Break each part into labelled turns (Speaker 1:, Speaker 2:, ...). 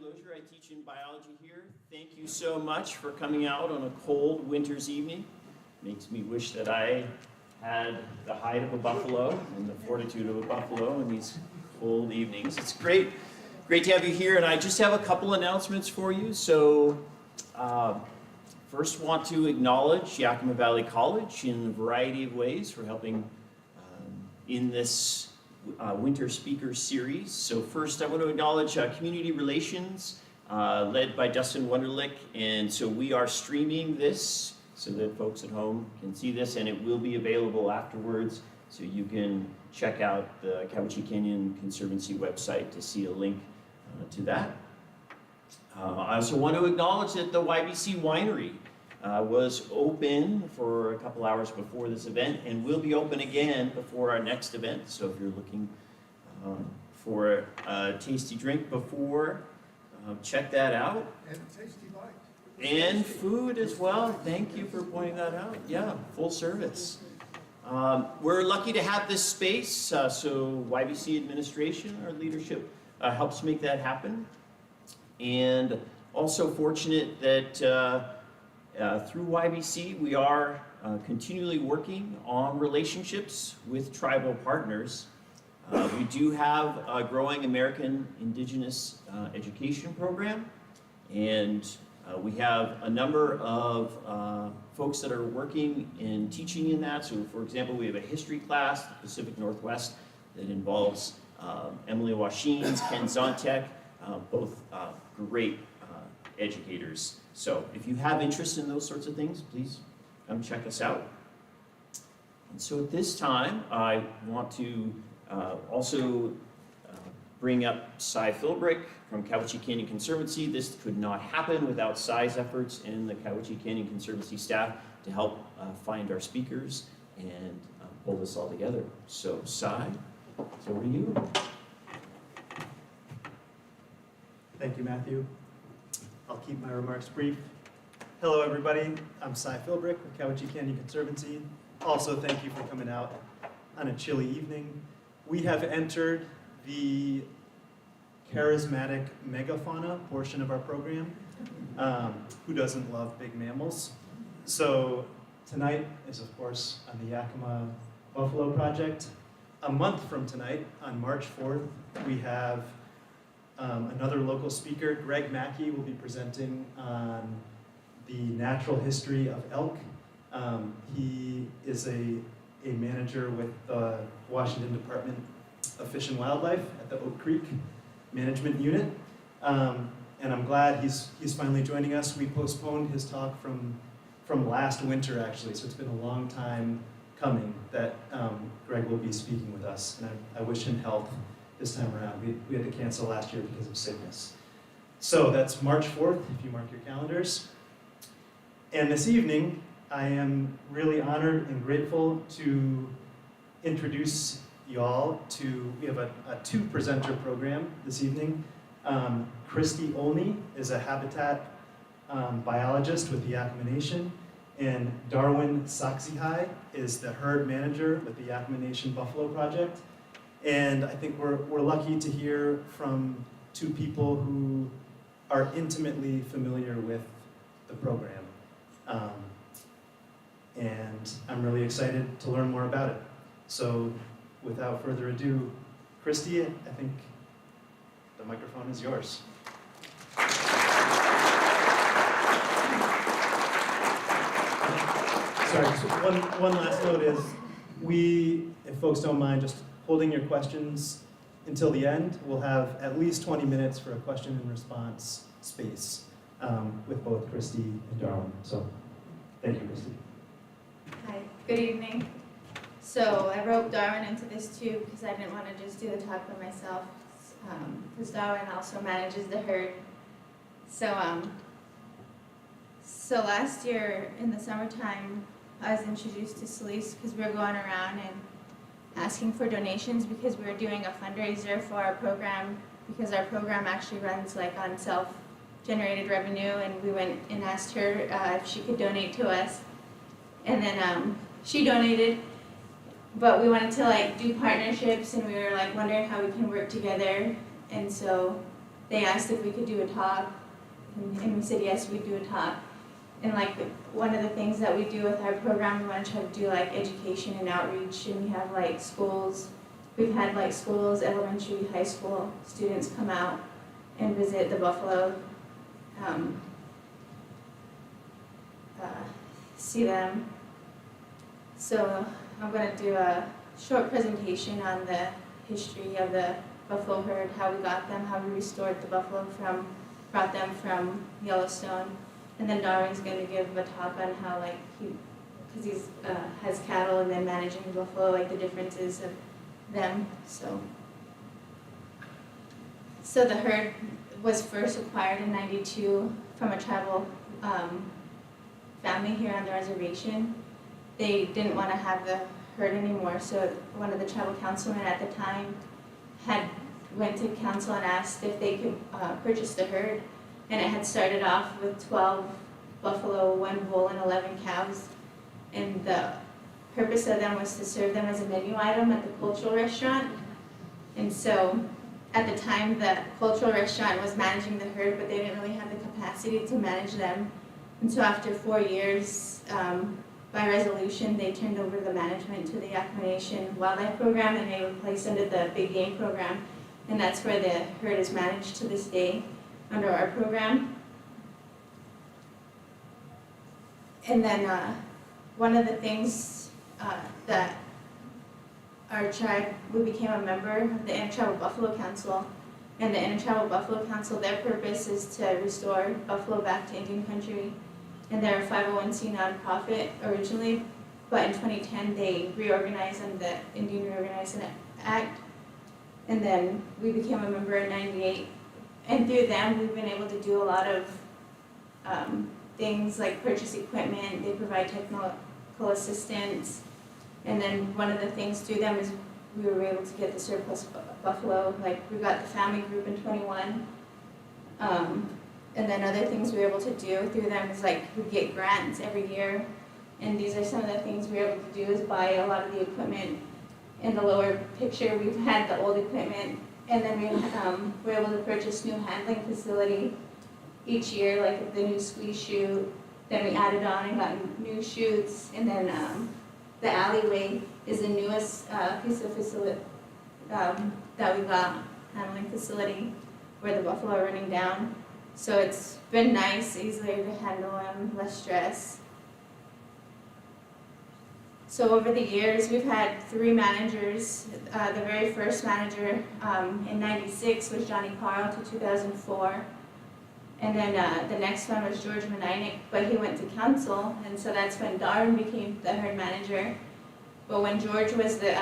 Speaker 1: Lozier. I teach in biology here. Thank you so much for coming out on a cold winter's evening. Makes me wish that I had the hide of a buffalo and the fortitude of a buffalo in these cold evenings. It's great to have you here, and I just have a couple announcements for you. So first want to acknowledge Yakima Valley College in a variety of ways for helping in this winter speaker series. So first I want to acknowledge community relations led by Dustin Wunderlich, and so we are streaming this so that folks at home can see this, and it will be available afterwards, so you can check out the Cowichan Canyon Conservancy website to see a link to that. I also want to acknowledge that the YBC Winery was open for a couple hours before this event and will be open again before our next event. So if you're looking for a tasty drink before, check that out.
Speaker 2: And tasty bite.
Speaker 1: And food as well. Thank you for pointing that out. Yeah, full service. We're lucky to have this space, so YBC administration, our leadership, helps make that happen. And also fortunate that through YBC, we are continually working on relationships with tribal partners. We do have a growing American Indigenous education program, and we have a number of folks that are working in teaching in that. So for example, we have a history class, the Pacific Northwest, that involves Emily Washines, Ken Zontek, both great educators. So if you have interest in those sorts of things, please come check us out. And so at this time, I want to also bring up Cy Philbrick from Cowichan Canyon Conservancy. This could not happen without Cy's efforts and the Cowichan Canyon Conservancy staff to help find our speakers and pull this all together. So Cy, it's over to you.
Speaker 3: Thank you, Matthew. I'll keep my remarks brief. Hello, everybody. I'm Cy Philbrick with Cowichan Canyon Conservancy. Also, thank you for coming out on a chilly evening. We have entered the charismatic megafauna portion of our program. Who doesn't love big mammals? So tonight is, of course, on the Yakima Buffalo Project. A month from tonight, on March 4th, we have another local speaker. Greg Mackey will be presenting on the natural history of elk. He is a manager with the Washington Department of Fish and Wildlife at the Oak Creek Management Unit. And I'm glad he's finally joining us. We postponed his talk from last winter, actually, so it's been a long time coming that Greg will be speaking with us. And I wish him health this time around. We had to cancel last year because of sickness. So that's March 4th, if you mark your calendars. And this evening, I am really honored and grateful to introduce y'all to, we have a two-presenter program this evening. Christy Olney is a habitat biologist with the Yakima Nation, and Darwin Saxihai is the herd manager with the Yakima Nation Buffalo Project. And I think we're lucky to hear from two people who are intimately familiar with the program. And I'm really excited to learn more about it. So without further ado, Christy, I think the microphone is yours. Sorry, just one last note is, if folks don't mind, just holding your questions until the end. We'll have at least 20 minutes for a question and response space with both Christy and Darwin. So thank you, Christy.
Speaker 4: Hi, good evening. So I roped Darwin into this too because I didn't want to just do the talk by myself, because Darwin also manages the herd. So last year in the summertime, I was introduced to Celeste because we were going around and asking for donations because we were doing a fundraiser for our program, because our program actually runs like on self-generated revenue, and we went and asked her if she could donate to us, and then she donated, but we wanted to like do partnerships, and we were like wondering how we can work together, and so they asked if we could do a talk, and we said yes, we'd do a talk. And like one of the things that we do with our program, we want to try to do like education and outreach, and we have like schools. We've had like schools, elementary, high school students come out and visit the buffalo, see them. So I'm going to do a short presentation on the history of the buffalo herd, how we got them, how we restored the buffalo brought them from Yellowstone. And then Darwin's going to give a talk on how, like, because he has cattle and then managing the buffalo, like the differences of them. So the herd was first acquired in '92 from a tribal family here on the reservation. They didn't want to have the herd anymore, so one of the tribal councilmen at the time went to council and asked if they could purchase the herd. And it had started off with 12 buffalo, 1 bull, and 11 cows. And the purpose of them was to serve them as a menu item at the cultural restaurant. And so at the time, the cultural restaurant was managing the herd, but they didn't really have the capacity to manage them. And so after 4 years, by resolution, they turned over the management to the Yakima Nation Wildlife Program, and they were placed under the Big Game Program. And that's where the herd is managed to this day under our program. And then one of the things that our tribe, we became a member of the Intertribal Buffalo Council. And the Intertribal Buffalo Council, their purpose is to restore buffalo back to Indian country. And they're a 501c nonprofit originally, but in 2010 they reorganized under the Indian Reorganization Act. And then we became a member in '98. And through them, we've been able to do a lot of things like purchase equipment. They provide technical assistance. And then one of the things through them is we were able to get the surplus buffalo. Like we got the family group in 21. And then other things we were able to do through them is like we get grants every year. And these are some of the things we were able to do is buy a lot of the equipment. In the lower picture, we've had the old equipment. And then we were able to purchase new handling facility each year, like the new squeeze chute. Then we added on and got new chutes. And then the alleyway is the newest piece of facility that we got, handling facility, where the buffalo are running down. So it's been nice, easier to handle them, less stress. So over the years, we've had 3 managers. The very first manager in '96 was Johnny Carl to 2004. And then the next one was George Meninick, but he went to council, and so that's when Darwin became the herd manager. But when George was the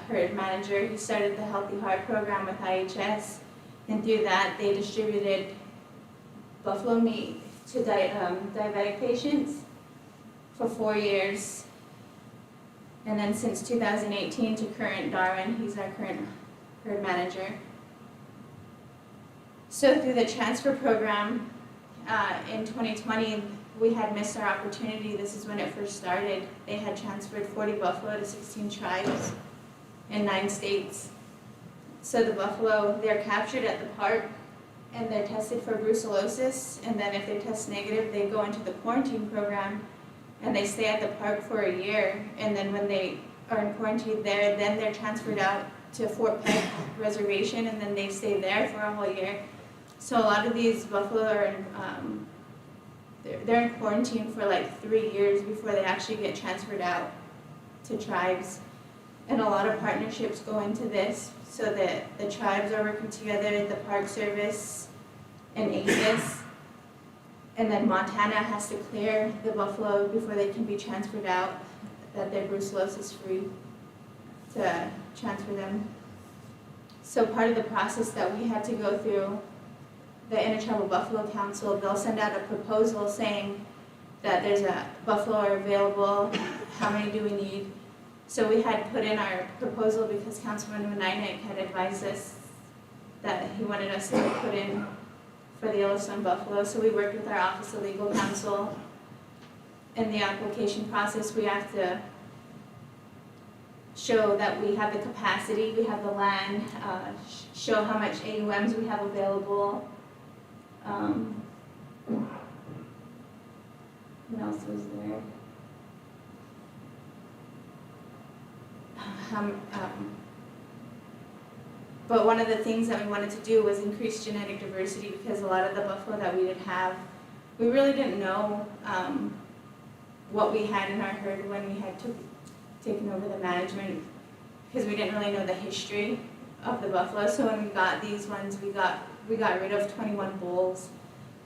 Speaker 4: herd manager, he started the Healthy Heart program with IHS, and through that they distributed buffalo meat to diabetic patients for 4 years. And then since 2018 to current Darwin, he's our current herd manager. So through the transfer program in 2020, we had missed our opportunity. This is when it first started. They had transferred 40 buffalo to 16 tribes in 9 states. So the buffalo, they're captured at the park and they're tested for brucellosis. And then if they test negative, they go into the quarantine program and they stay at the park for a year. And then when they are in quarantine there, then they're transferred out to Fort Peck Reservation, and then they stay there for a whole year. So a lot of these buffalo are they're in quarantine for like 3 years before they actually get transferred out to tribes. And a lot of partnerships go into this, so that the tribes are working together, the Park Service and APHIS. And then Montana has to clear the buffalo before they can be transferred out, that they're brucellosis free, to transfer them. So part of the process that we had to go through, the Intertribal Buffalo Council, they'll send out a proposal saying that there's a buffalo are available, how many do we need? So we had put in our proposal because Councilman Meninick had advised us that he wanted us to put in for the Yellowstone buffalo. So we worked with our Office of Legal Counsel. In the application process, we have to show that we have the capacity, we have the land, show how much AUMs we have available, What else was there? But one of the things that we wanted to do was increase genetic diversity, because a lot of the buffalo that we did have, we really didn't know what we had in our herd when we had taken over the management, because we didn't really know the history of the buffalo. So when we got these ones, we got rid of 21 bulls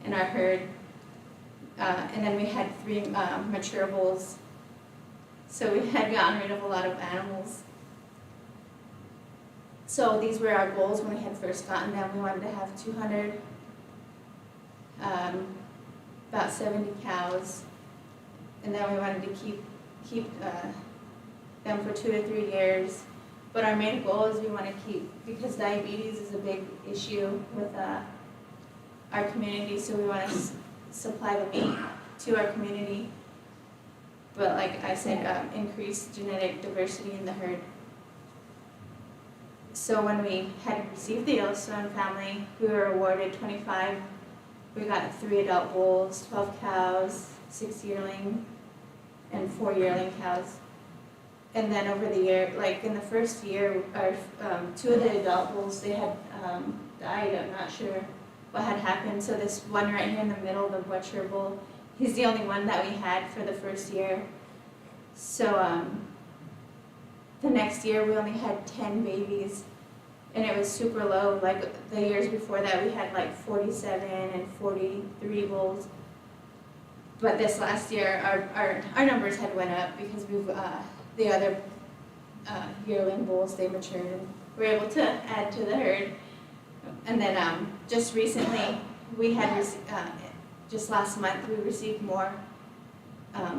Speaker 4: in our herd, and then we had 3 mature bulls. So we had gotten rid of a lot of animals. So these were our goals when we had first gotten them. We wanted to have 200, about 70 cows, and then we wanted to keep them for 2 to 3 years. But our main goal is we want to keep, because diabetes is a big issue with our community, so we want to supply the meat to our community. But like I said, increase genetic diversity in the herd. So when we had received the Yellowstone family, we were awarded 25. We got 3 adult bulls, 12 cows, 6 yearling, and 4 yearling cows. And then over the year, like in the first year, our 2 of the adult bulls, they had died. I'm not sure what had happened. So this one right here in the middle, the butcher bull, he's the only one that we had for the first year. So the next year we only had 10 babies, and it was super low. Like the years before that, we had like 47 and 43 bulls. But this last year, our numbers had went up because we've the other yearling bulls, they matured and were able to add to the herd. And then just recently, we had just last month we received more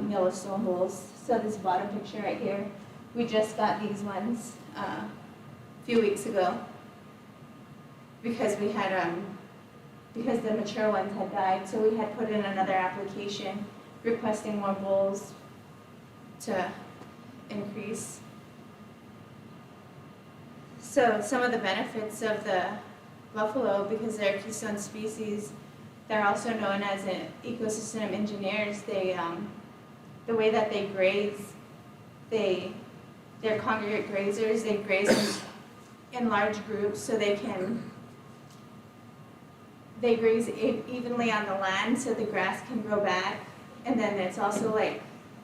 Speaker 4: Yellowstone bulls. So this bottom picture right here, we just got these ones a few weeks ago because we had because the mature ones had died. So we had put in another application requesting more bulls to increase. So some of the benefits of the buffalo, because they're a keystone species, they're also known as ecosystem engineers. They the way that they graze, they're congregate grazers. They graze in large groups, so they graze evenly on the land, so the grass can grow back. And then it's also like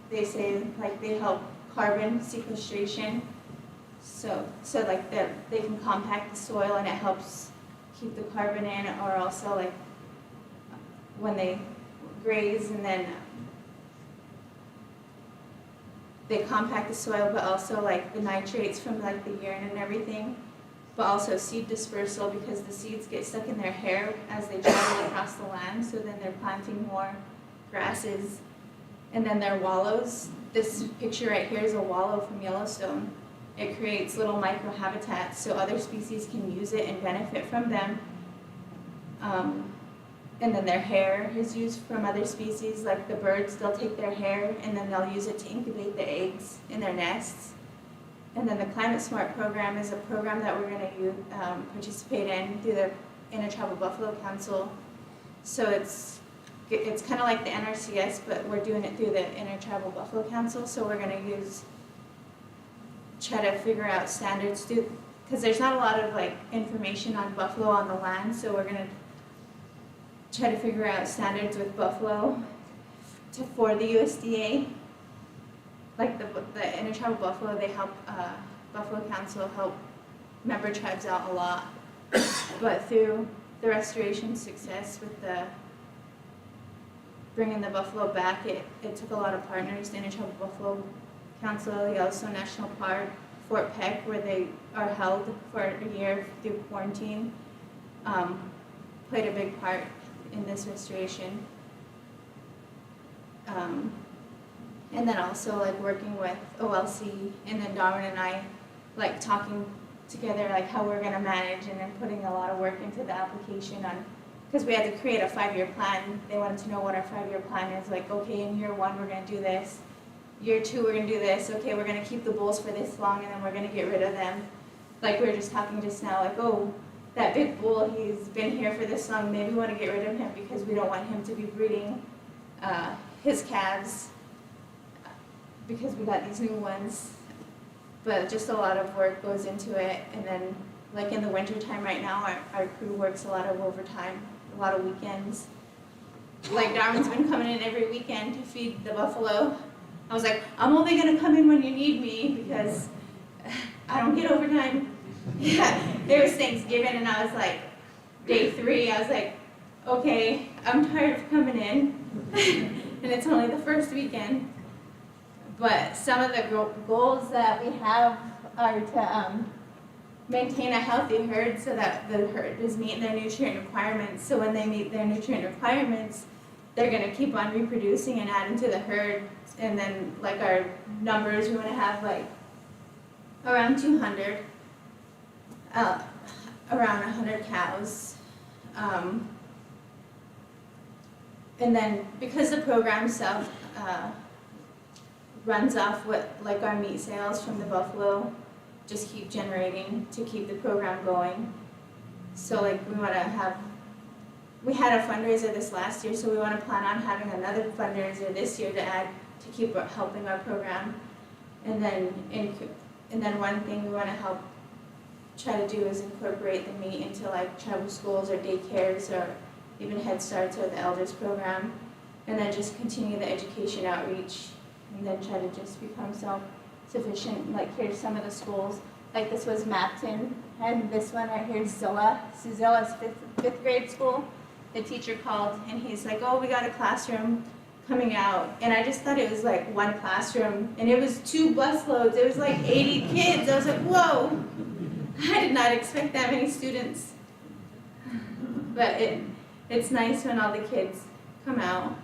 Speaker 4: they say, like they help carbon sequestration. So like they can compact the soil, and it helps keep the carbon in. Or also like when they graze, and then they compact the soil, but also like the nitrates from like the urine and everything, but also seed dispersal, because the seeds get stuck in their hair as they travel across the land, so then they're planting more grasses. And then their wallows, this picture right here is a wallow from Yellowstone. It creates little microhabitats so other species can use it and benefit from them. And then their hair is used from other species, like the birds, they'll take their hair and then they'll use it to incubate the eggs in their nests. And then the Climate Smart program is a program that we're going to participate in through the Intertribal Buffalo Council. So it's kind of like the NRCS, but we're doing it through the Intertribal Buffalo Council. So we're going to try to figure out standards, because there's not a lot of like information on buffalo on the land. So we're going to try to figure out standards with buffalo for the USDA. Like the Intertribal Buffalo, they help, Buffalo Council help member tribes out a lot. But through the restoration success with the bringing the buffalo back, it took a lot of partners. The Intertribal Buffalo Council, Yellowstone National Park, Fort Peck, where they are held for a year through quarantine, played a big part in this restoration. And then also like working with OLC, and then Darwin and I like talking together like how we're gonna manage, and then putting a lot of work into the application on, because we had to create a 5-year plan. They wanted to know what our 5-year plan is. Like, okay, in year 1 we're gonna do this, year 2 we're gonna do this, okay, we're gonna keep the bulls for this long, and then we're gonna get rid of them. Like we were just talking just now, like, oh, that big bull, he's been here for this long, maybe we want to get rid of him because we don't want him to be breeding his calves because we got these new ones. But just a lot of work goes into it, and then like in the winter time right now, our crew works a lot of overtime, a lot of weekends. Like Darwin's been coming in every weekend to feed the buffalo. I was like, I'm only gonna come in when you need me because I don't get overtime. Yeah, it was Thanksgiving and I was like, day 3, I was like, okay, I'm tired of coming in. And it's only the first weekend. But some of the goals that we have are to maintain a healthy herd so that the herd is meeting their nutrient requirements. So when they meet their nutrient requirements, they're going to keep on reproducing and adding to the herd. And then like our numbers, we want to have like around 200, around 100 cows. And then because the program itself runs off what like our meat sales from the buffalo, just keep generating to keep the program going. So like we had a fundraiser this last year, so we want to plan on having another fundraiser this year to add to keep helping our program. And then one thing we want to help try to do is incorporate the meat into like tribal schools or daycares or even Head Starts or the Elders program, and then just continue the education outreach, and then try to just become self-sufficient. Like here's some of the schools, like this was Mapton, and this one right here is Zilla. So Zilla's fifth grade school. The teacher called and he's like, oh, we got a classroom coming out. And I just thought it was like one classroom, and it was 2 bus loads. It was like 80 kids. I was like, whoa, I did not expect that many students. But it's nice when all the kids come out.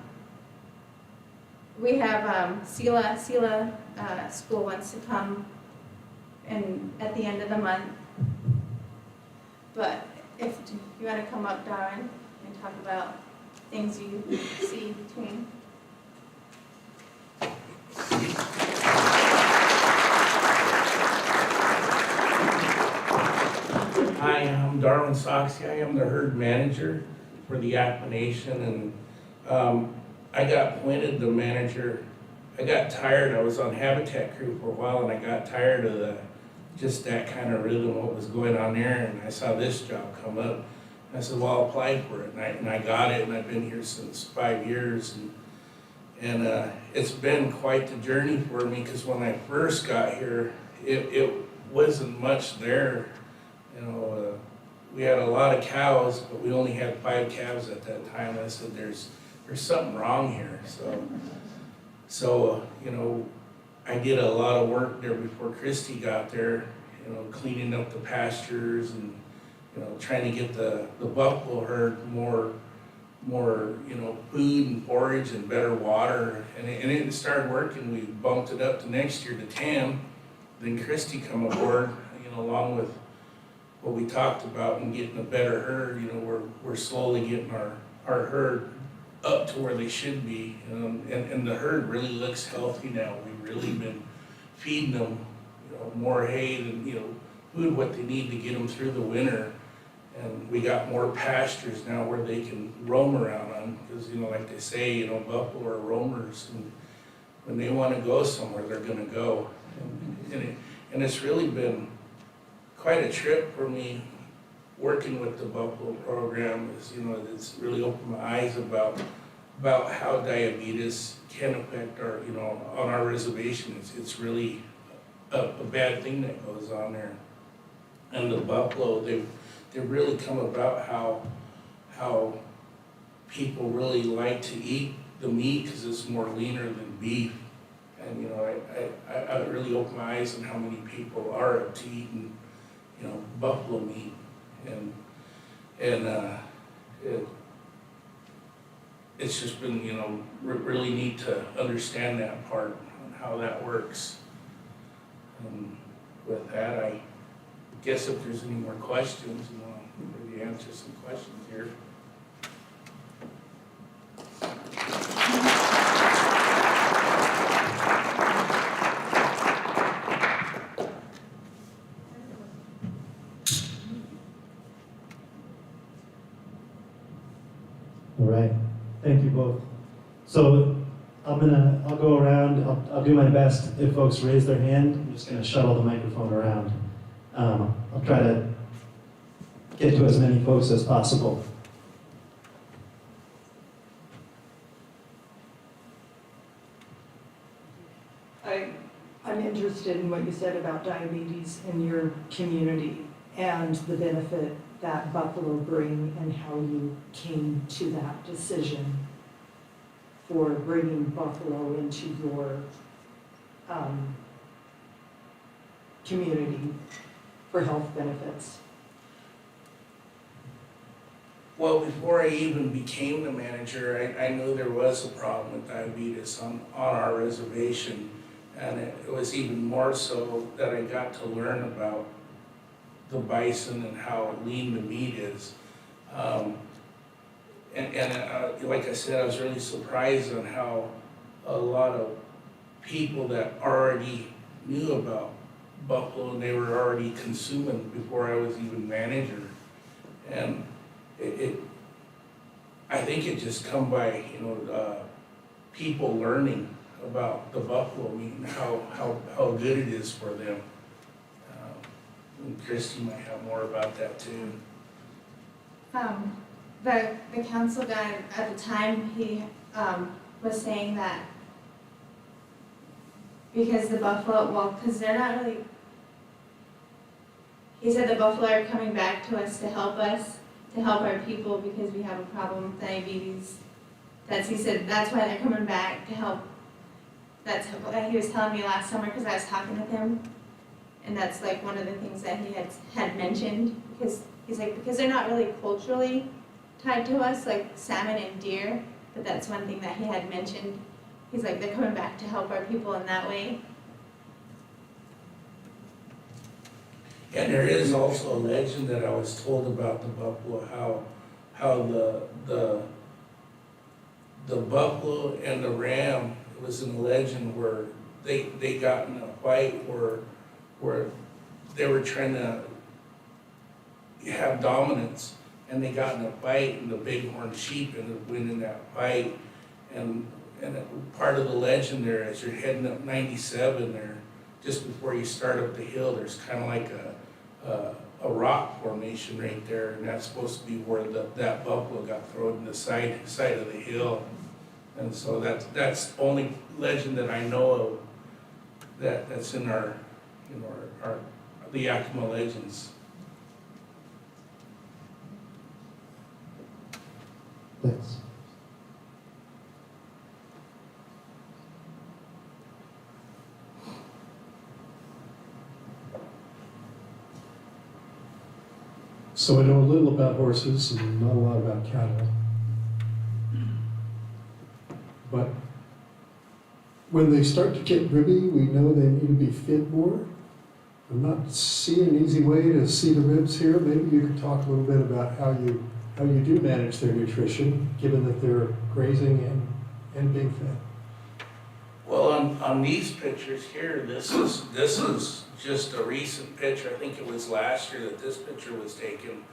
Speaker 4: We have Sela school wants to come at the end of the month. But if you want to come up, Darwin, and talk about things you see between.
Speaker 2: Hi, I'm Darwin Soxy. I am the herd manager for the Yakima Nation, and I got appointed the manager. I got tired. I was on Habitat Crew for a while, and I got tired of just that kind of rhythm, what was going on there, and I saw this job come up. I said, well, I'll apply for it, and I got it, and I've been here since 5 years, and it's been quite the journey for me, because when I first got here, it wasn't much there. You know, we had a lot of cows, but we only had 5 calves at that time. I said, there's something wrong here. So you know, I did a lot of work there before Christy got there. You know, cleaning up the pastures and trying to get the buffalo herd more you know, food and forage and better water. And it started working. We bumped it up to next year to 10. Then Christy come aboard. You know, along with what we talked about and getting a better herd, you know, we're slowly getting our herd up to where they should be, and the herd really looks healthy now. We've really been feeding them, you know, more hay than, you know, food what they need to get them through the winter, and we got more pastures now where they can roam around on, because, you know, like they say, you know, buffalo are roamers, and when they want to go somewhere, they're going to go, and it's really been quite a trip for me working with the buffalo program. Is, you know, it's really opened my eyes about how diabetes can affect our, you know, on our reservation. It's really a bad thing that goes on there. And the buffalo, they've really come about how people really like to eat the meat because it's more leaner than beef. And you know, I really opened my eyes on how many people are up to eating, you know, buffalo meat, and it's just been, you know, really neat to understand that part and how that works. And with that, I guess if there's any more questions, you know, maybe answer some questions here.
Speaker 3: All right, thank you both. So I'll go around, I'll do my best. If folks raise their hand, I'm just gonna shuttle the microphone around. I'll try to get to as many folks as possible.
Speaker 5: I'm interested in what you said about diabetes in your community and the benefit that Buffalo bring and how you came to that decision for bringing Buffalo into your community for health benefits.
Speaker 2: Well, before I even became the manager, I knew there was a problem with diabetes on our reservation. And it was even more so that I got to learn about the bison and how lean the meat is. Like I said, I was really surprised on how a lot of people that already knew about buffalo and they were already consuming before I was even manager. And I think it just come by, people learning about the buffalo meat and how good it is for them. And Christy might have more about that too.
Speaker 4: The council guy at the time, he was saying that because the buffalo, because they're not really, he said the buffalo are coming back to us, to help our people because we have a problem with diabetes. He said that's why they're coming back, to help. That's what he was telling me last summer because I was talking with him, and that's like one of the things that he had mentioned, because he's like, because they're not really culturally tied to us like salmon and deer, but that's one thing that he had mentioned. He's like, they're coming back to help our people in that way.
Speaker 2: And there is also a legend that I was told about the buffalo, how the buffalo and the ram, it was in a legend where they got in a fight where they were trying to have dominance, and they got in a fight, and the bighorn sheep ended up winning that fight. And part of the legend there, as you're heading up 97 there, just before you start up the hill, there's kind of like a rock formation right there, and that's supposed to be where that buffalo got thrown in the side of the hill. And so that's the only legend that I know of that's in our the Yakima legends.
Speaker 3: Thanks.
Speaker 6: So I know a little about horses and not a lot about cattle. But when they start to get ribby, we know they need to be fed more. I'm not seeing an easy way to see the ribs here. Maybe you could talk a little bit about how you do manage their nutrition, given that they're grazing and being fed.
Speaker 2: Well, on these pictures here, this is just a recent picture. I think it was last year that this picture was taken.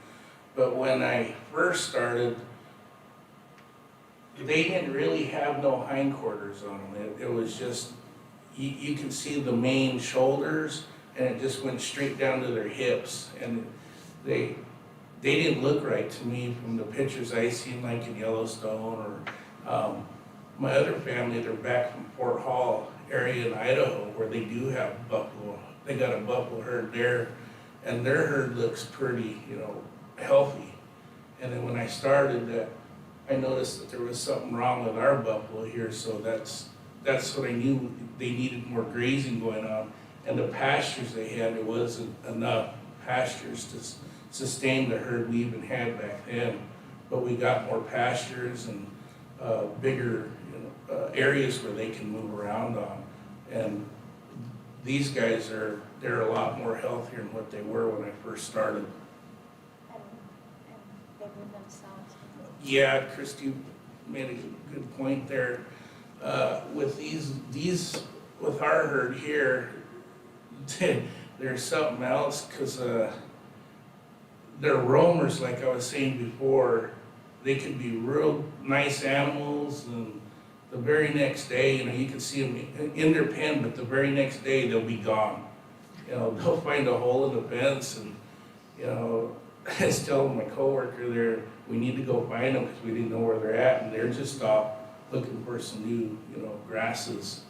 Speaker 2: But when I first started, they didn't really have no hindquarters on them. It was just, you can see the main shoulders, and it just went straight down to their hips. And they didn't look right to me from the pictures I seen, like in Yellowstone, or my other family, they're back from Fort Hall area in Idaho, where they do have buffalo. They got a buffalo herd there, and their herd looks pretty, healthy. And then when I started that, I noticed that there was something wrong with our buffalo here, so that's what I knew. They needed more grazing going on, and the pastures they had, there wasn't enough pastures to sustain the herd we even had back then. But we got more pastures and bigger areas where they can move around on, and these guys they're a lot more healthier than what they were when I first started.
Speaker 4: And they move themselves.
Speaker 2: Yeah, Christy made a good point there. With with our herd here, there's something else, because they're roamers, like I was saying before. they could be real nice animals, and the very next day, you know, you can see them in their pen, but the very next day they'll be gone. You know, they'll find a hole in the fence, and, you know, I was telling my coworker there, we need to go find them because we didn't know where they're at, and they're just off looking for some new, you know, grasses.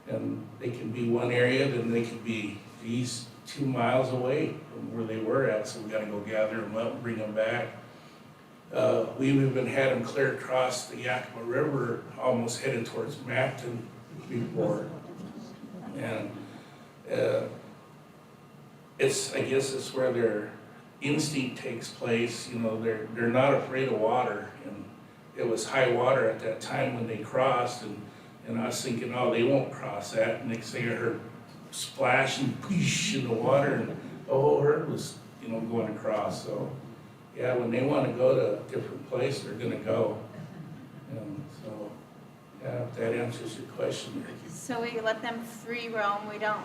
Speaker 2: And they can be one area, then they could be, geez, 2 miles away from where they were at, so we gotta go gather them up, bring them back. We've even had them clear across the Yakima River, almost headed towards Mapton before. And I guess it's where their instinct takes place, you know, they're not afraid of water. And it was high water at that time when they crossed, and I was thinking, oh, they won't cross that. And next thing I heard splash and push in the water, and the whole herd was, you know, going across. So, yeah, when they want to go to a different place, they're going to go. And so, yeah, if that answers your question.
Speaker 4: So we let them free roam. We don't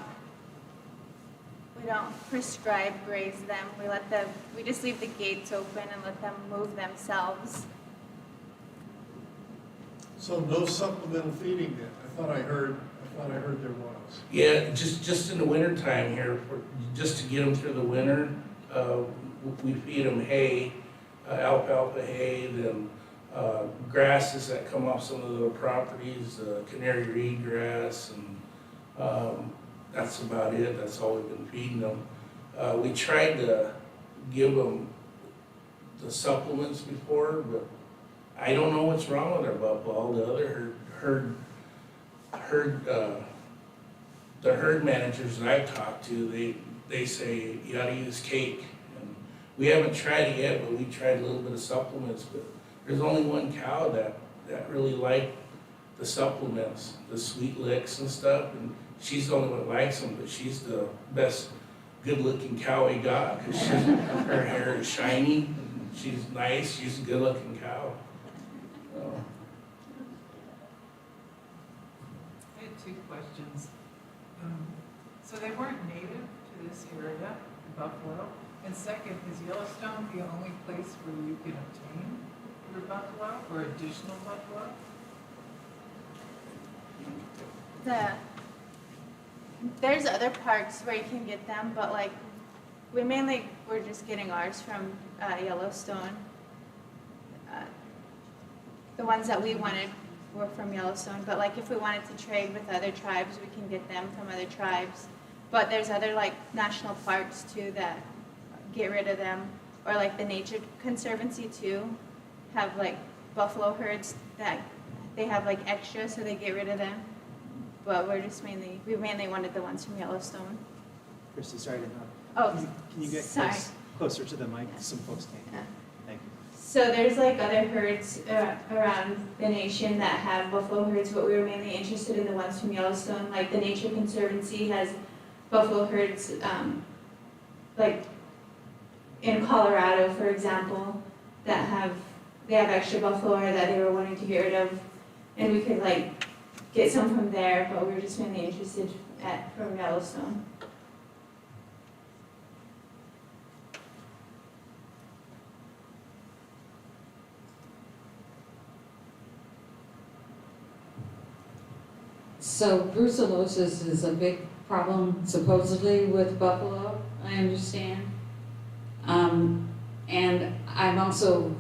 Speaker 4: prescribe graze them. We just leave the gates open and let them move themselves.
Speaker 6: So no supplemental feeding then? I thought I heard there was.
Speaker 2: Yeah, just in the winter time here, just to get them through the winter, we feed them hay, alfalfa hay, then grasses that come off some of the properties, canary reed grass, and that's about it. That's all we've been feeding them. We tried to give them the supplements before, but I don't know what's wrong with our buffalo. The other the herd managers that I've talked to, they say you ought to use cake. And we haven't tried it yet, but we tried a little bit of supplements. But there's only one cow that really liked the supplements, the sweet licks and stuff. And she's the only one that likes them, but she's the best good-looking cow we got because her hair is shiny. And she's nice. She's a good-looking cow. So.
Speaker 7: I had 2 questions. So they weren't native to this area, buffalo. And second, is Yellowstone the only place where you can obtain your buffalo or additional buffalo?
Speaker 4: There's other parks where you can get them, but like we're just getting ours from Yellowstone. The ones that we wanted were from Yellowstone, but like if we wanted to trade with other tribes, we can get them from other tribes. But there's other like national parks too that get rid of them, or like the Nature Conservancy too, have like buffalo herds that they have like extra, so they get rid of them. But we mainly wanted the ones from Yellowstone.
Speaker 3: Christy, sorry to interrupt.
Speaker 4: Oh,
Speaker 3: Can you get
Speaker 4: sorry.
Speaker 3: closer to the mic? Some folks can't hear.
Speaker 4: Yeah.
Speaker 3: Thank you.
Speaker 4: So there's like other herds around the nation that have buffalo herds, but we were mainly interested in the ones from Yellowstone. Like the Nature Conservancy has buffalo herds, like in Colorado, for example, they have extra buffalo that they were wanting to get rid of, and we could like get some from there, but we were just mainly interested from Yellowstone.
Speaker 8: So brucellosis is a big problem supposedly with buffalo, I understand. And I've also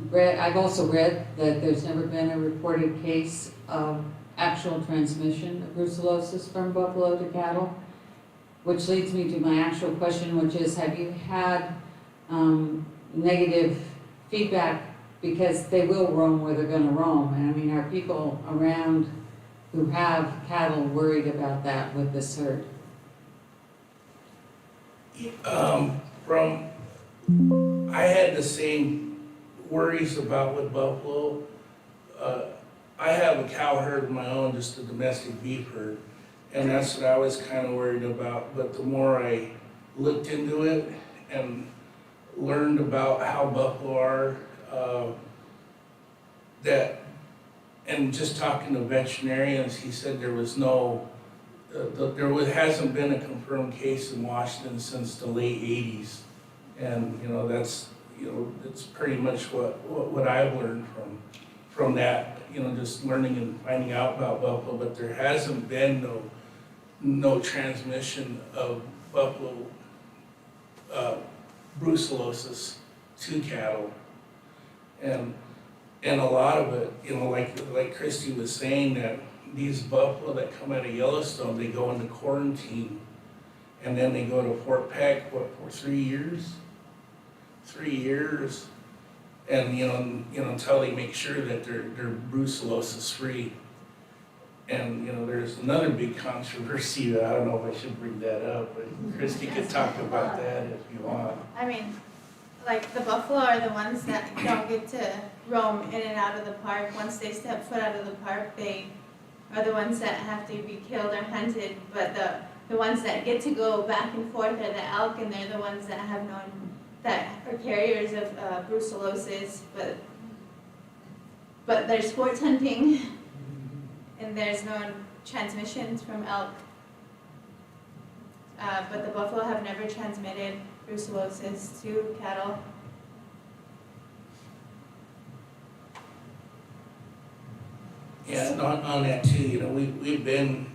Speaker 8: read that there's never been a reported case of actual transmission of brucellosis from buffalo to cattle, which leads me to my actual question, which is, have you had negative feedback, because they will roam where they're gonna roam, and I mean, are people around who have cattle worried about that with this herd?
Speaker 2: I had the same worries about with buffalo. I have a cow herd of my own, just a domestic beef herd, and that's what I was kind of worried about. But the more I looked into it and learned about how buffalo are, and just talking to veterinarians, he said there was hasn't been a confirmed case in Washington since the late 80s. And, you know, that's you know, it's pretty much what I've learned from that, you know, just learning and finding out about buffalo, but there hasn't been no transmission of buffalo brucellosis to cattle. And a lot of it, you know, like Christy was saying, that these buffalo that come out of Yellowstone, they go into quarantine, and then they go to Fort Peck, what, for 3 years? 3 years, and you know, until they make sure that they're brucellosis free. And you know, there's another big controversy that I don't know if I should bring that up, but Christy could talk about that if you want.
Speaker 4: I mean, like the buffalo are the ones that don't get to roam in and out of the park. Once they step foot out of the park, they are the ones that have to be killed or hunted. But the ones that get to go back and forth are the elk, and they're the ones that have known that are carriers of brucellosis. But there's sports hunting, and there's no transmissions from elk. But the buffalo have never transmitted brucellosis to cattle.
Speaker 2: Yeah, and on that too, you know, we've been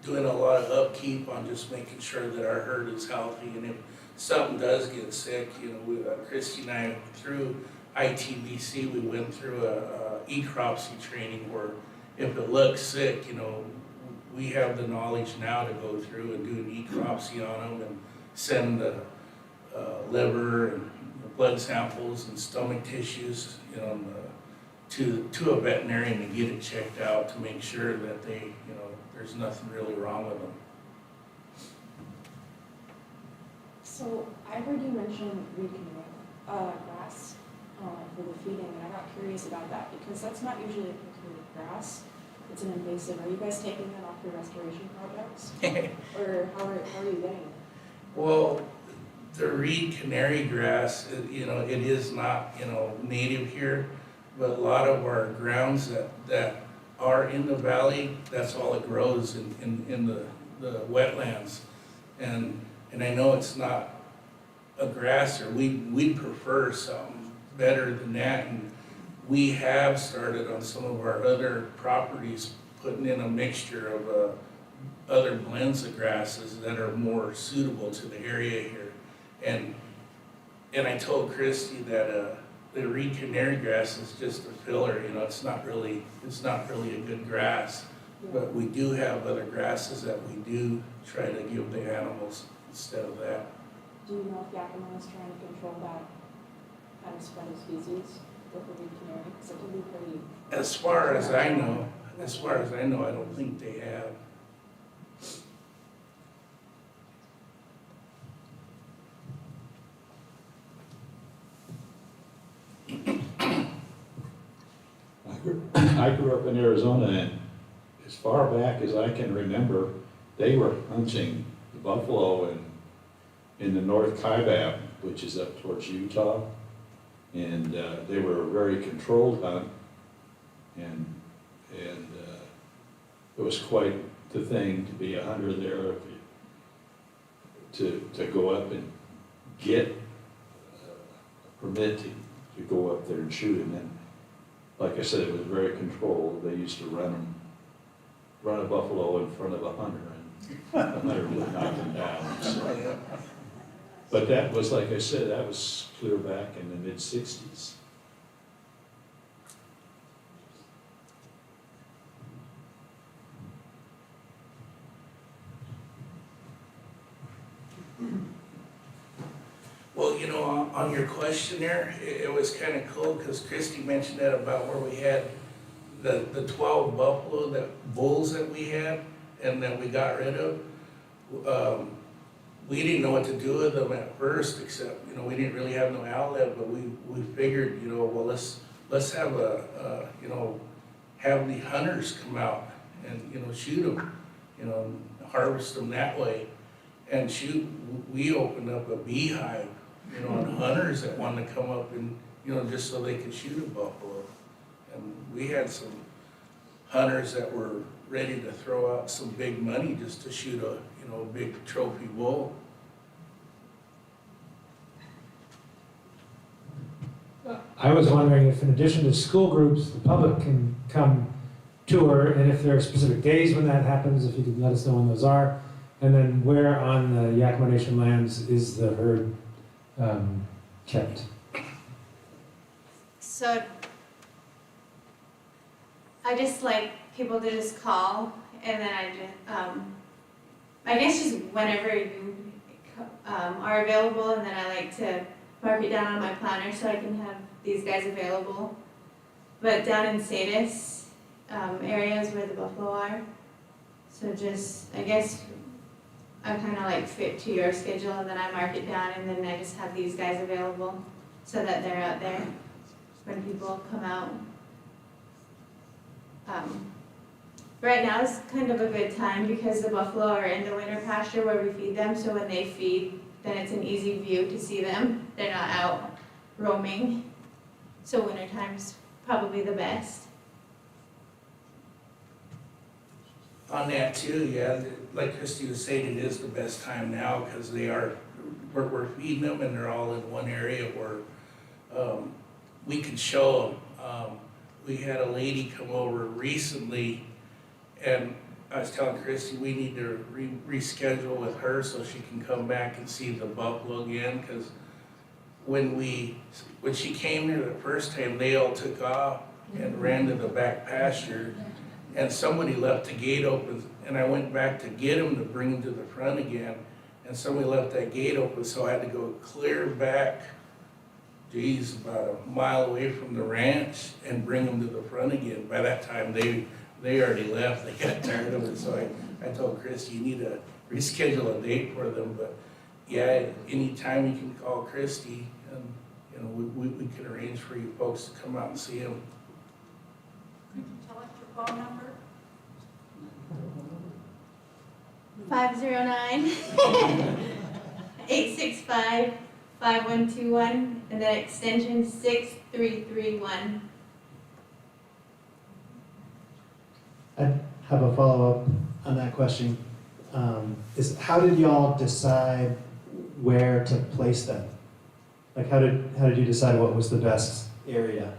Speaker 2: doing a lot of upkeep on just making sure that our herd is healthy, and if something does get sick, you know, Christy and I, through ITBC, we went through a ecropsy training where if it looks sick, you know, we have the knowledge now to go through and do an ecropsy on them and send the liver and the blood samples and stomach tissues, you know, to a veterinarian to get it checked out to make sure that they, you know, there's nothing really wrong with them.
Speaker 9: So I heard you mention Reconnecting grass for the feeding, and I got curious about that because that's not usually a considered grass. It's an invasive. Are you guys taking that off your restoration projects? Or how are you getting it?
Speaker 2: Well, the reed canary grass, you know, it is not, you know, native here, but a lot of our grounds that are in the valley, that's all it grows in the wetlands. And I know it's not a grass, or we'd prefer something better than that. And we have started on some of our other properties putting in a mixture of other blends of grasses that are more suitable to the area here. And I told Christy that the reed canary grass is just a filler, you know, it's not really a good grass. But we do have other grasses that we do try to give the animals instead of that.
Speaker 9: Do you know if Yakima is trying to control that kind of spread of species with the reed canary? Because it can be pretty.
Speaker 2: As far as I know, I don't think they have.
Speaker 10: I grew up in Arizona, and as far back as I can remember, they were hunting the buffalo in the North Kaibab, which is up towards Utah, and they were a very controlled hunt, and it was quite the thing to be a hunter there, to go up and get a permit to go up there and shoot him. And like I said, it was very controlled. They used to run a buffalo in front of a hunter, and the hunter would knock him down. So. But that was, like I said, that was clear back in the mid-60s.
Speaker 2: Well, you know, on your question there, it was kind of cool because Christy mentioned that about where we had the 12 buffalo, bulls that we had and that we got rid of. We didn't know what to do with them at first, except, you know, we didn't really have no outlet, but we figured, you know, well, let's have you know, have the hunters come out and, you know, shoot them, you know, harvest them that way. And we opened up a beehive, you know, on hunters that wanted to come up and, you know, just so they could shoot a buffalo. And we had some hunters that were ready to throw out some big money just to shoot a, you know, a big trophy bull.
Speaker 11: I was wondering if in addition to school groups, the public can come tour, and if there are specific days when that happens, if you could let us know when those are. And then where on the Yakima Nation lands is the herd kept?
Speaker 4: So I just like people to just call, and then I guess just whenever you are available, and then I like to mark it down on my planner so I can have these guys available. But down in Sadis areas where the buffalo are, so just, I guess I kind of like fit to your schedule, and then I mark it down, and then I just have these guys available so that they're out there when people come out. Right now is kind of a good time because the buffalo are in the winter pasture where we feed them, so when they feed, then it's an easy view to see them. They're not out roaming, so wintertime's probably the best.
Speaker 2: On that too, yeah, like Christy was saying, it is the best time now because we're feeding them and they're all in one area where we can show them. We had a lady come over recently, and I was telling Christy we need to reschedule with her so she can come back and see the buffalo again, because when she came here the first time, they all took off and ran to the back pasture, and somebody left the gate open, and I went back to get them to bring them to the front again, and somebody left that gate open, so I had to go clear back, about a mile away from the ranch and bring them to the front again. By that time, they already left. They got tired of it, so I told Chris, you need to reschedule a date for them. But yeah, anytime you can call Christy, and we can arrange for you folks to come out and see them.
Speaker 7: Could you tell us your phone number?
Speaker 4: 509-865-5121, and then extension 6331.
Speaker 3: I have a follow-up on that question. Is how did y'all decide where to place them? Like how did you decide what was the best area?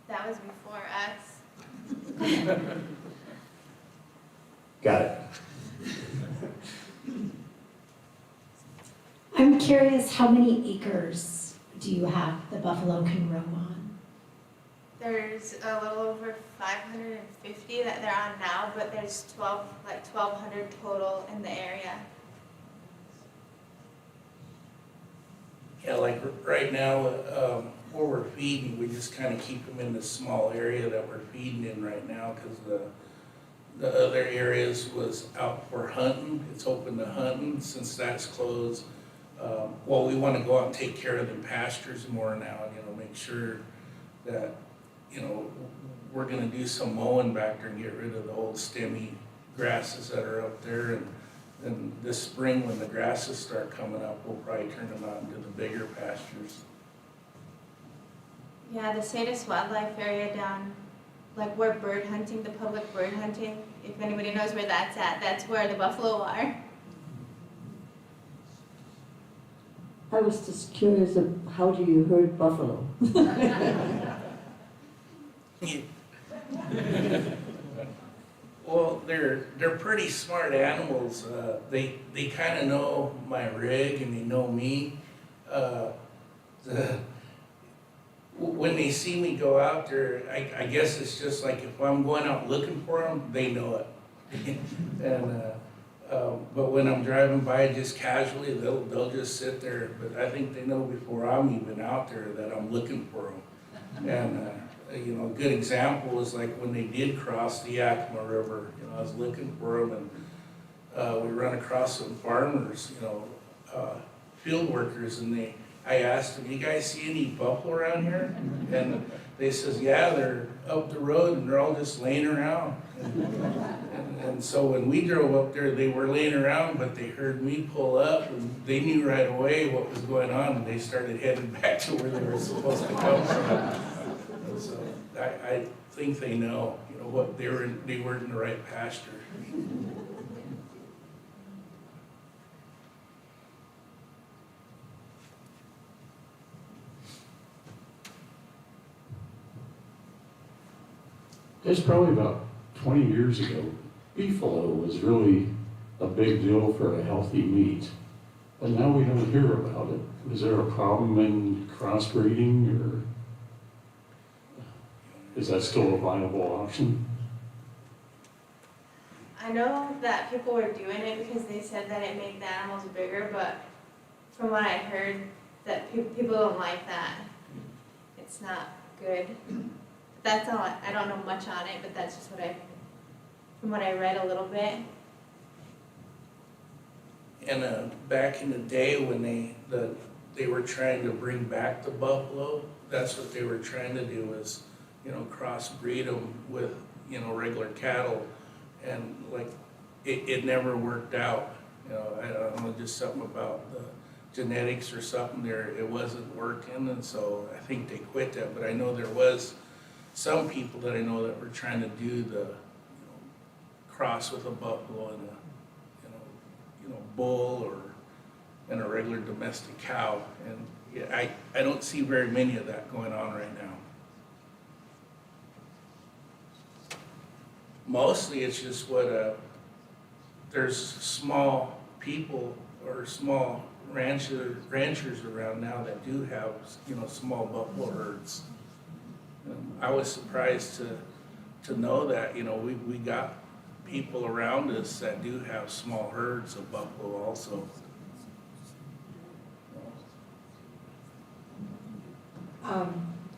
Speaker 4: That was before us.
Speaker 3: Got it.
Speaker 12: I'm curious, how many acres do you have the buffalo can roam on?
Speaker 4: There's a little over 550 that they're on now, but there's 1,200 total in the area.
Speaker 2: Yeah, like right now, where we're feeding, we just kind of keep them in this small area that we're feeding in right now, because the other areas was out for hunting. It's open to hunting. Since that's closed, well, we want to go out and take care of the pastures more now, and make sure that we're going to do some mowing back there and get rid of the old stemmy grasses that are up there. And this spring, when the grasses start coming up, we'll probably turn them out into the bigger pastures.
Speaker 4: Yeah, the Sadis Wildlife Area down, like where bird hunting, the public bird hunting, if anybody knows where that's at, that's where the buffalo are.
Speaker 13: I was just curious of how do you herd buffalo?
Speaker 2: Well, they're pretty smart animals. They kind of know my rig and they know me. When they see me go out there, I guess it's just like if I'm going out looking for them, they know it. But when I'm driving by just casually, they'll just sit there. But I think they know before I'm even out there that I'm looking for them. And a good example is like when they did cross the Yakima River. I was looking for them, and we run across some farmers, field workers, and I asked them, "You guys see any buffalo around here?" And they says, "Yeah, they're up the road and they're all just laying around." And so when we drove up there, they were laying around, but they heard me pull up and they knew right away what was going on, and they started heading back to where they were supposed to come from. And so I think they know, what they were in the right pasture.
Speaker 14: It's probably about 20 years ago. Beefalo was really a big deal for a healthy meat. But now we don't hear about it. Is there a problem in crossbreeding, or is that still a viable option?
Speaker 4: I know that people were doing it because they said that it made the animals bigger, but from what I heard, that people don't like that. It's not good. That's all, I don't know much on it, but that's just from what I read a little bit.
Speaker 2: And back in the day when they were trying to bring back the buffalo, that's what they were trying to do, is, crossbreed them with, regular cattle. And like, it never worked out. I don't know, just something about the genetics or something there, it wasn't working, and so I think they quit that. But I know there was some people that I know that were trying to do the, cross with a buffalo and a, bull, or and a regular domestic cow. And yeah, I don't see very many of that going on right now. Mostly it's just there's small people or small ranchers around now that do have, small buffalo herds. I was surprised to know that, we got people around us that do have small herds of buffalo also.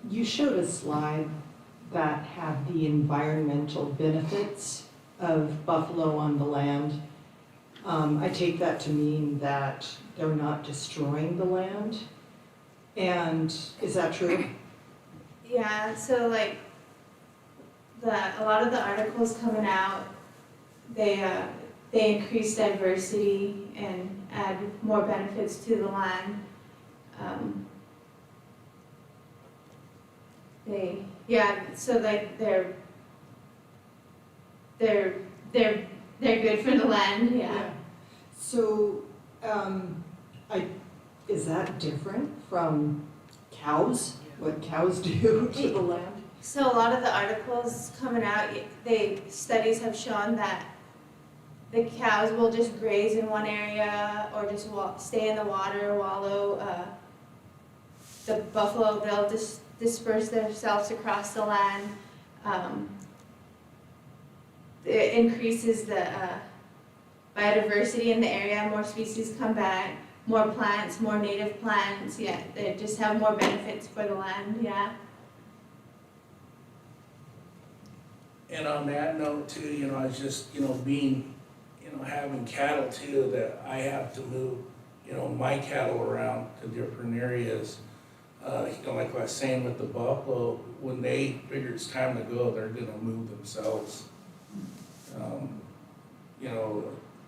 Speaker 5: You showed a slide that had the environmental benefits of buffalo on the land. I take that to mean that they're not destroying the land. And is that true?
Speaker 4: Yeah, so like a lot of the articles coming out, they increase diversity and add more benefits to the land. So like they're good for the land, yeah.
Speaker 5: So, is that different from cows? What cows do to the land?
Speaker 4: So a lot of the articles coming out, studies have shown that the cows will just graze in one area or just stay in the water, wallow. The buffalo, they'll just disperse themselves across the land. It increases the biodiversity in the area, more species come back, more plants, more native plants, yeah, they just have more benefits for the land, yeah.
Speaker 2: And on that note too, I was just, being, having cattle too, that I have to move, my cattle around to different areas. Like I was saying with the buffalo, when they figure it's time to go, they're gonna move themselves.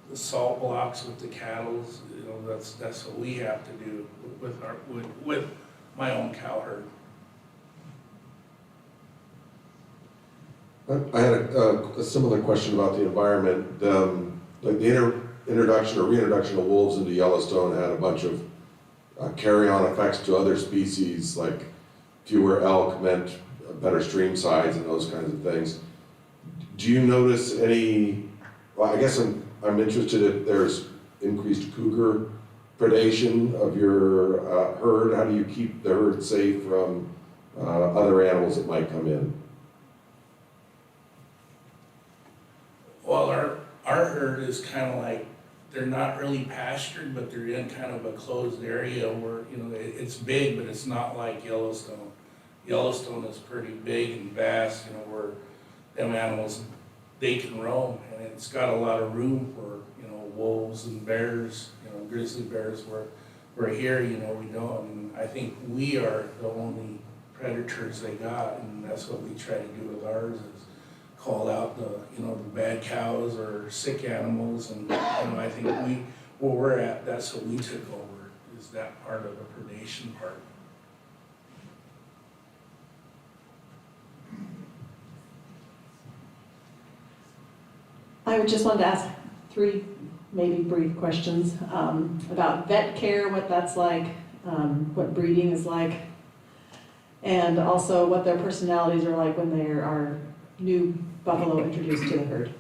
Speaker 2: The salt blocks with the cattle, that's what we have to do with my own cow herd.
Speaker 15: I had a similar question about the environment. Like the introduction or reintroduction of wolves into Yellowstone had a bunch of carry-on effects to other species, like fewer elk meant better stream sides and those kinds of things. Do you notice any, well, I guess I'm interested if there's increased cougar predation of your herd. How do you keep the herd safe from other animals that might come in?
Speaker 2: Well, our herd is kind of like, they're not really pastured, but they're in kind of a closed area where, it's big, but it's not like Yellowstone. Yellowstone is pretty big and vast, where them animals, they can roam, and it's got a lot of room for, wolves and bears, grizzly bears, where here, we don't. And I think we are the only predators they got, and that's what we try to do with ours, is call out the bad cows or sick animals. And I think where we're at, that's what we took over, is that part of the predation part.
Speaker 5: I just wanted to ask 3 maybe brief questions about vet care, what that's like, what breeding is like, and also what their personalities are like when they are new buffalo introduced to the herd?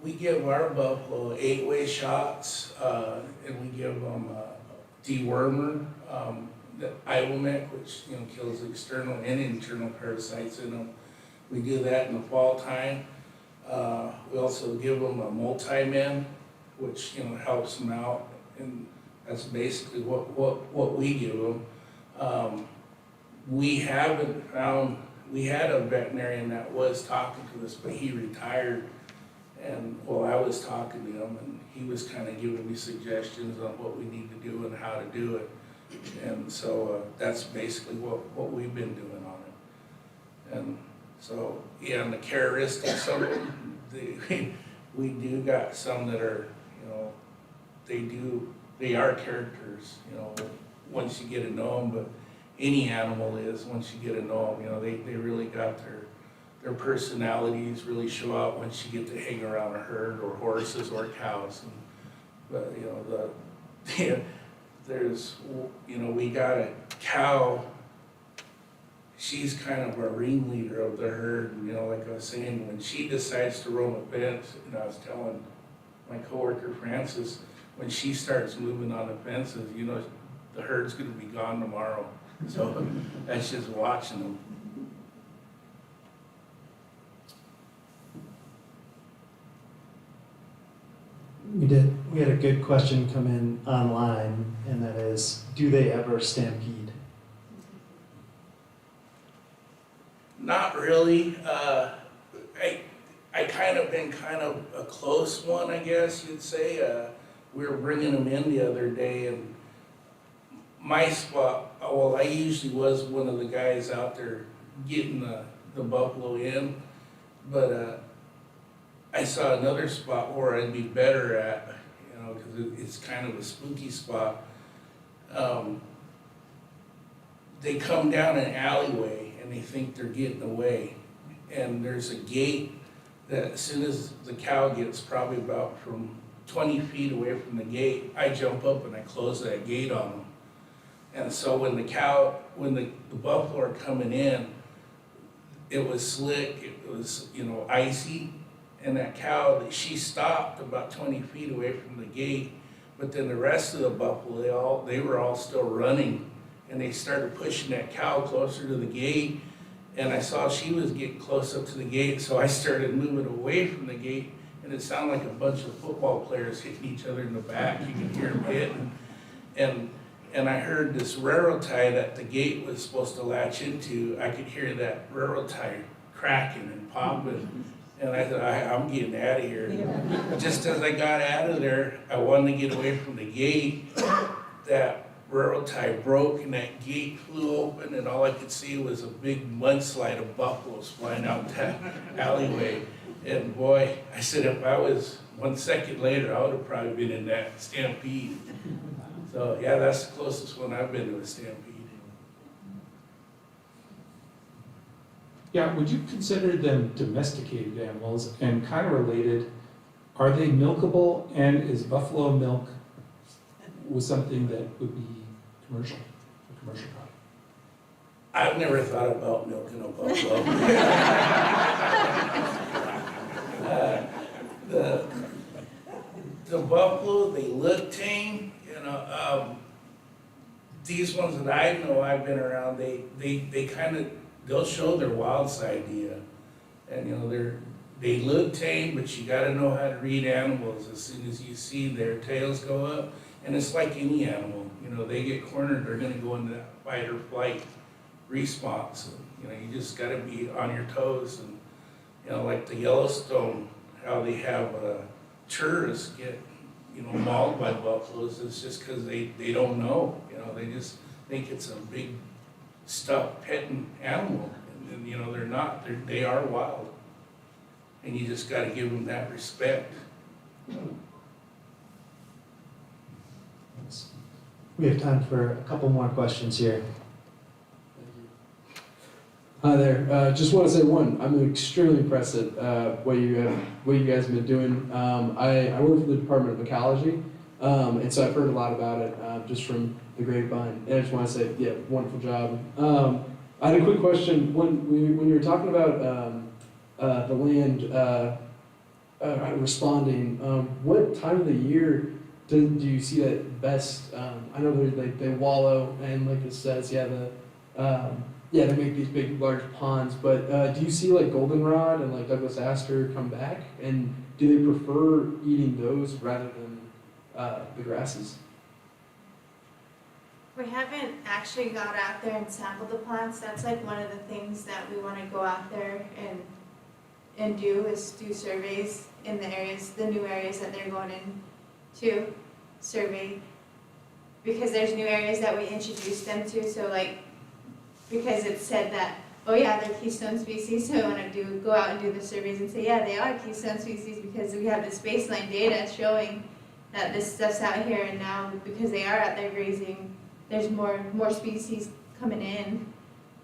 Speaker 2: We give our buffalo 8-way shots, and we give them dewormer, the Ivomec, which, you know, kills external and internal parasites in them. We do that in the fall time. We also give them a multi-min, which, you know, helps them out, and that's basically what we give them. We haven't found, we had a veterinarian that was talking to us, but he retired. And while I was talking to him, and he was kind of giving me suggestions on what we need to do and how to do it. And so that's basically what we've been doing on it. And so, yeah, and the characteristics of it, we do got some that are, you know, they are characters, you know, once you get to know them, but any animal is, once you get to know them, you know, they really got their personalities really show out once you get to hang around a herd or horses or cows. And, but, you know, there's, you know, we got a cow, she's kind of our ringleader of the herd. And, you know, like I was saying, when she decides to roam a fence, and I was telling my coworker Francis, when she starts moving on the fences, you know, the herd's gonna be gone tomorrow. So that's just watching them.
Speaker 3: We had a good question come in online, and that is, do they ever stampede?
Speaker 2: Not really. I kind of been kind of a close one, I guess you'd say. We were bringing them in the other day, and my spot, well, I usually was one of the guys out there getting the buffalo in, but I saw another spot where I'd be better at, you know, because it's kind of a spooky spot. They come down an alleyway and they think they're getting away. And there's a gate that as soon as the cow gets probably about from 20 feet away from the gate, I jump up and I close that gate on them. And so when the buffalo are coming in, it was slick, it was, you know, icy. And that cow, she stopped about 20 feet away from the gate, but then the rest of the buffalo, they were all still running, and they started pushing that cow closer to the gate, and I saw she was getting close up to the gate, so I started moving away from the gate, and it sounded like a bunch of football players hitting each other in the back. You could hear them hit, and I heard this railroad tie that the gate was supposed to latch into. I could hear that railroad tie cracking and popping. And I thought, I'm getting out of here. Yeah. Just as I got out of there, I wanted to get away from the gate. That railroad tie broke and that gate flew open, and all I could see was a big mudslide of buffaloes flying out that alleyway. And boy, I said, if I was 1 second later, I would have probably been in that stampede. So yeah, that's the closest one I've been to a stampede.
Speaker 11: Yeah, would you consider them domesticated animals? And kind of related, are they milkable, and is buffalo milk was something that would be a commercial product?
Speaker 2: I've never thought about milking a buffalo. The buffalo, they look tame, you know. These ones that I know I've been around, they kind of, they'll show their wild side to you. And you know, they look tame, but you gotta know how to read animals. As soon as you see their tails go up, and it's like any animal, you know, they get cornered, they're gonna go into that fight or flight response. And, you know, you just gotta be on your toes. And you know, like the Yellowstone, how they have tourists get, you know, mauled by buffaloes, it's just because they don't know. You know, they just think it's a big stuffed petting animal, and you know, they're not. They are wild, and you just got to give them that respect.
Speaker 3: We have time for a couple more questions here.
Speaker 16: Hi there. Just want to say I'm extremely impressed at what you guys have been doing. I work for the Department of Ecology, And so I've heard a lot about it just from the grapevine. And I just want to say, yeah, wonderful job. I had a quick question. When you were talking about the land responding, what time of the year do you see that best? I know they wallow, and like it says, they make these big, large ponds. But do you see like goldenrod and like Douglas aster come back? And do they prefer eating those rather than the grasses?
Speaker 4: We haven't actually got out there and sampled the plants. That's like one of the things that we want to go out there and do is do surveys in the areas, the new areas that they're going in to survey. Because there's new areas that we introduced them to, so like, because it said that, oh yeah, they're keystone species, so we want to go out and do the surveys and say, yeah, they are keystone species because we have this baseline data showing that this stuff's out here, and now because they are out there grazing, there's more species coming in.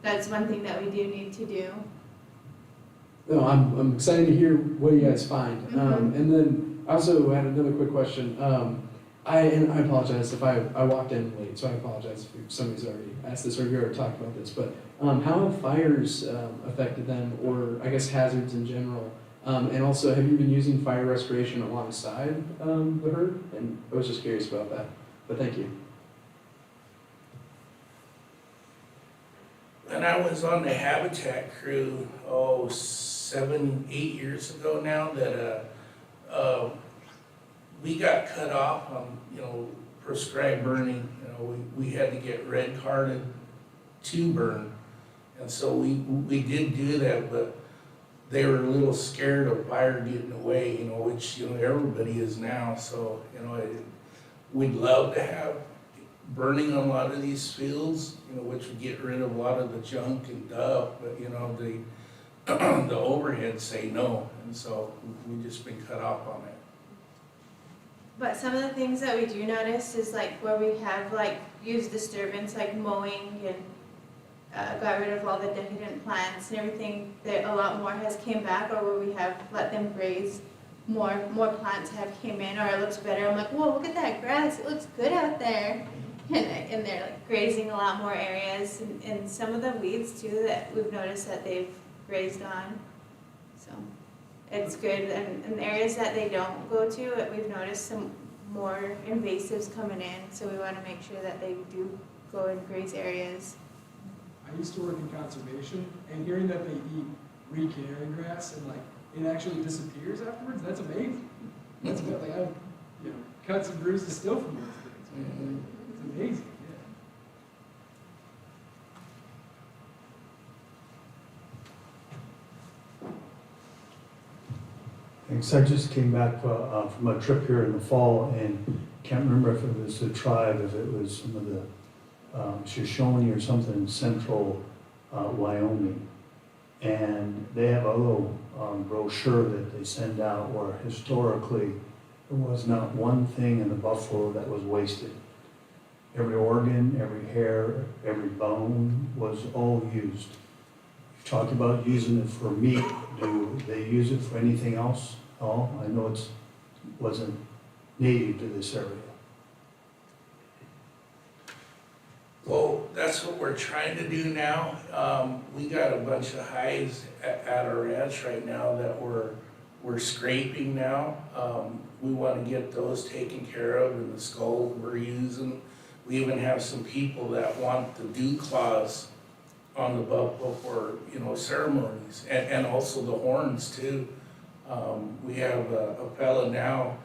Speaker 4: That's one thing that we do need to do.
Speaker 16: No, I'm excited to hear what you guys find. And then I also had another quick question. I apologize if I walked in late, so I apologize if somebody's already asked this or you already talked about this. But how have fires affected them, or I guess hazards in general? And also, have you been using fire restoration alongside the herd? And I was just curious about that. But thank you.
Speaker 2: When I was on the Habitat crew, 7, 8 years ago now, that we got cut off on, prescribed burning. We had to get red carded to burn. And so we did do that, but they were a little scared of fire getting away, which, everybody is now. So, we'd love to have burning on a lot of these fields, which would get rid of a lot of the junk and stuff, but, the overhead say no, and so we've just been cut off on it.
Speaker 4: But some of the things that we do notice is like where we have like used disturbance, like mowing and got rid of all the decadent plants and everything, that a lot more has came back, or where we have let them graze, more plants have came in, or it looks better. I'm like, whoa, look at that grass, it looks good out there. And they're like grazing a lot more areas, and some of the weeds too that we've noticed that they've grazed on. So it's good, and in the areas that they don't go to, we've noticed some more invasives coming in, so we want to make sure that they do go and graze areas.
Speaker 17: I used to work in conservation, and hearing that they eat re-canary grass and like it actually disappears afterwards, that's amazing. That's good. Like I've cuts and bruises still from those things. Like, it's amazing.
Speaker 6: Thanks. I just came back from a trip here in the fall, and can't remember if it was the tribe, if it was some of the Shoshone or something in central Wyoming. And they have a little brochure that they send out where historically there was not one thing in the buffalo that was wasted. Every organ, every hair, every bone was all used. You talk about using it for meat. Do they use it for anything else? Oh, I know it wasn't native to this area.
Speaker 2: Well, that's what we're trying to do now. We got a bunch of hides at our ranch right now that we're scraping now. We want to get those taken care of, and the skulls we're using. We even have some people that want the dew claws on the buffalo for, ceremonies, and also the horns too. We have a fella now,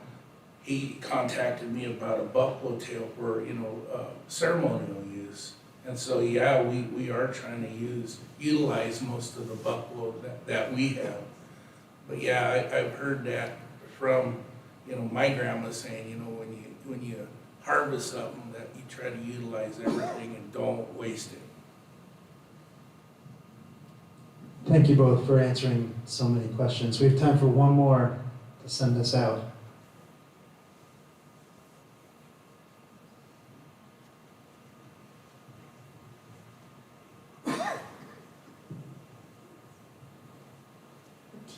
Speaker 2: he contacted me about a buffalo tail for, ceremonial use. And so, yeah, we are trying to utilize most of the buffalo that we have. But yeah, I've heard that from, my grandma saying, when you harvest something, that you try to utilize everything and don't waste it.
Speaker 3: Thank you both for answering so many questions. We have time for one more to send us out.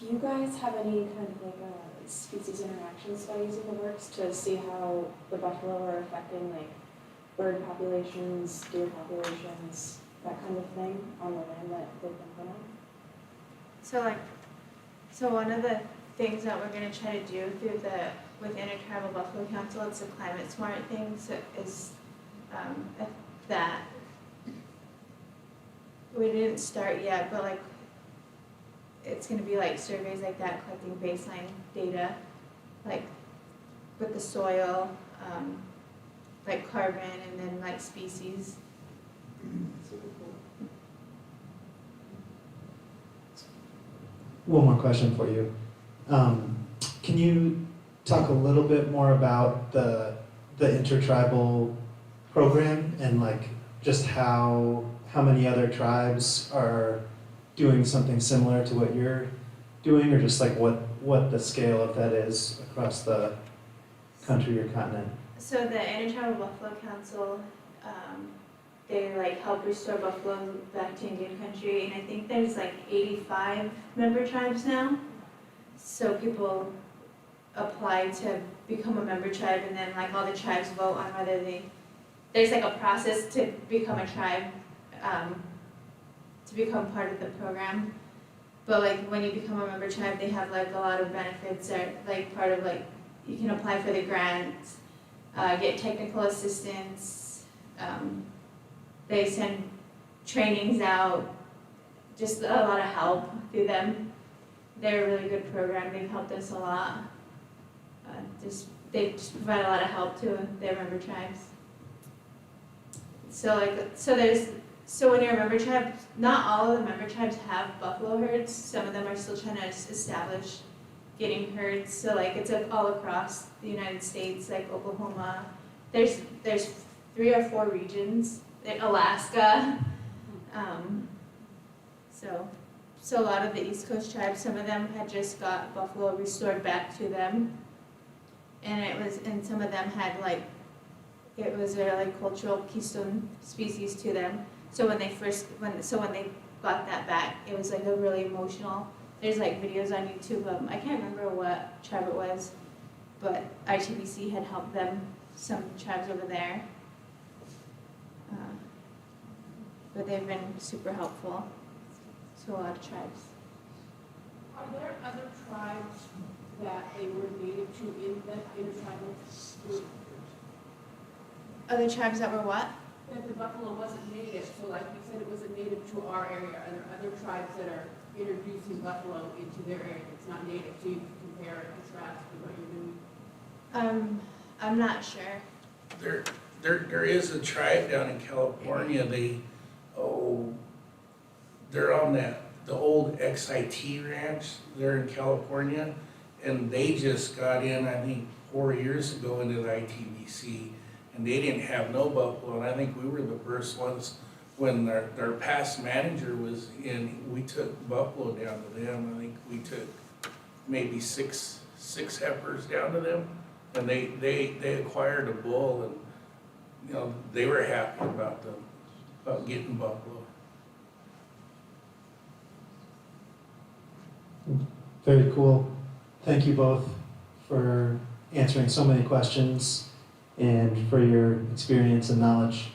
Speaker 9: Do you guys have any kind of like species interaction studies in the works to see how the buffalo are affecting like bird populations, deer populations, that kind of thing on the land that they've been put on?
Speaker 4: So one of the things that we're gonna try to do with Intertribal Buffalo Council, it's a climate smart thing, so is, that we didn't start yet, but like, it's gonna be like surveys like that, collecting baseline data, like with the soil, like carbon, and then like species.
Speaker 3: One more question for you. Can you talk a little bit more about the intertribal program and like just how many other tribes are doing something similar to what you're doing, or just like what the scale of that is across the country or continent?
Speaker 4: So the Intertribal Buffalo Council, they like help restore buffalo back to Indian country, and I think there's like 85 member tribes now. So people apply to become a member tribe, and then like all the tribes vote on whether there's like a process to become a tribe, to become part of the program. But like when you become a member tribe, they have like a lot of benefits, or like part of like, you can apply for the grants, get technical assistance, they send trainings out, just a lot of help through them. They're a really good program, they've helped us a lot. They just provide a lot of help to their member tribes. So when you're a member tribe, not all of the member tribes have buffalo herds. Some of them are still trying to establish getting herds. So like it's all across the United States, like Oklahoma. There's 3 or 4 regions, like Alaska. So a lot of the East Coast tribes, some of them had just got buffalo restored back to them, and some of them had like, it was their like cultural keystone species to them. So when they got that back, it was like a really emotional. There's like videos on YouTube. I can't remember what tribe it was, but ITBC had helped them, some tribes over there. But they've been super helpful to a lot of tribes.
Speaker 9: Are there other tribes that they were native to in that intertribal group?
Speaker 4: Other tribes that were what?
Speaker 9: That the buffalo wasn't native, so like you said, it wasn't native to our area. Are there other tribes that are introducing buffalo into their area that's not native, so you can compare and contrast with what you're doing?
Speaker 4: I'm not sure.
Speaker 2: There is a tribe down in California, they're on the old XIT ranch there in California, and they just got in, I think, 4 years ago into the ITBC, and they didn't have no buffalo, and I think we were the first ones when their past manager was in, we took buffalo down to them. I think we took maybe six heifers down to them, and they acquired a bull, and you know, they were happy about getting buffalo.
Speaker 3: Very cool. Thank you both for answering so many questions and for your experience and knowledge.